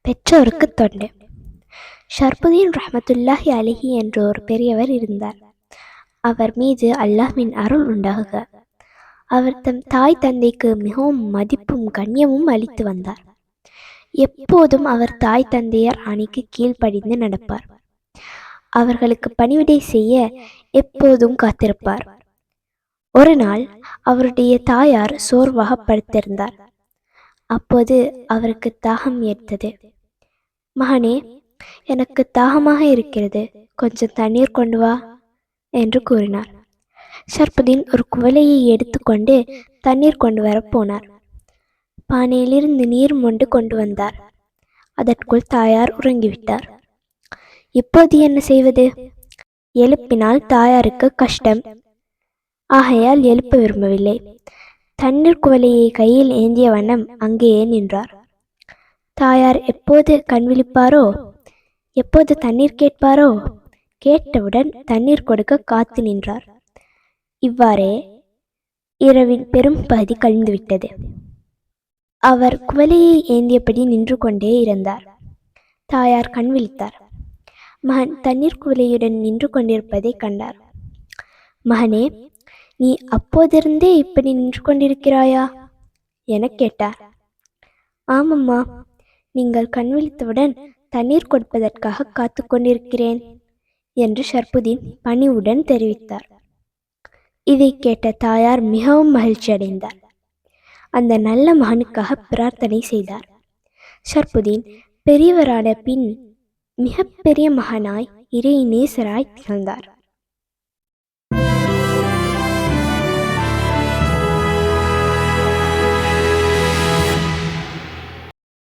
பெற்றோருக்கு தொண்டு. ஷர்புதீன் ரஹ்மத்துல்லாஹி அலைஹி என்ற ஒரு பெரியவர் இருந்தார். அவர் மீது அல்லாஹ்வின் அருள் உண்டாகுக. அவர் தம் தாய் தந்தைக்கு மிகவும் மதிப்பும் கண்ணியமும் அளித்து வந்தார். எப்போதும் அவர் தாய் தந்தையர் ஆணைக்கு கீழ்ப்படிந்து நடப்பார். அவர்களுக்கு பணிவிடை செய்ய எப்போதும் காத்திருப்பார். ஒரு நாள் அவருடைய தாயார் சோர்வாக படுத்திருந்தார். அப்போது அவருக்கு தாகம் எடுத்தது. மகனே, எனக்கு தாகமாக இருக்கிறது, கொஞ்சம் தண்ணீர் கொண்டு வா என்று கூறினார். ஷர்புதீன் ஒரு குவளையை எடுத்துக்கொண்டு தண்ணீர் கொண்டு வர போனார். பானையிலிருந்து நீர் மொண்டு கொண்டு வந்தார். அதற்குள் தாயார் உறங்கிவிட்டார். இப்போது என்ன செய்வது? எழுப்பினால் தாயாருக்கு கஷ்டம். ஆகையால் எழுப்ப விரும்பவில்லை. தண்ணீர் குவளையை கையில் ஏந்திய வண்ணம் அங்கேயே நின்றார். தாயார் எப்போது கண் விழிப்பாரோ, எப்போது தண்ணீர் கேட்பாரோ, கேட்டவுடன் தண்ணீர் கொடுக்க காத்து நின்றார். இவ்வாறே இரவின் பெரும் பகுதி கழிந்துவிட்டது. அவர் குவளையை ஏந்தியபடி நின்று கொண்டே இருந்தார். தாயார் கண் விழித்தார். மகன் தண்ணீர் குவளையுடன் நின்று கொண்டிருப்பதை கண்டார். மகனே, நீ அப்போதிருந்தே இப்படி நின்று கொண்டிருக்கிறாயா என கேட்டார். ஆமம்மா, நீங்கள் கண் விழித்தவுடன் தண்ணீர் கொடுப்பதற்காக காத்து கொண்டிருக்கிறேன் என்று ஷர்புதீன் பணிவுடன் தெரிவித்தார். இதை கேட்ட தாயார் மிகவும் மகிழ்ச்சி அடைந்தார். அந்த நல்ல மகனுக்காக பிரார்த்தனை செய்தார். ஷர்புதீன் பெரியவரான பின் மிக பெரிய மகனாய் இறை நேசராய் திகழ்ந்தார்.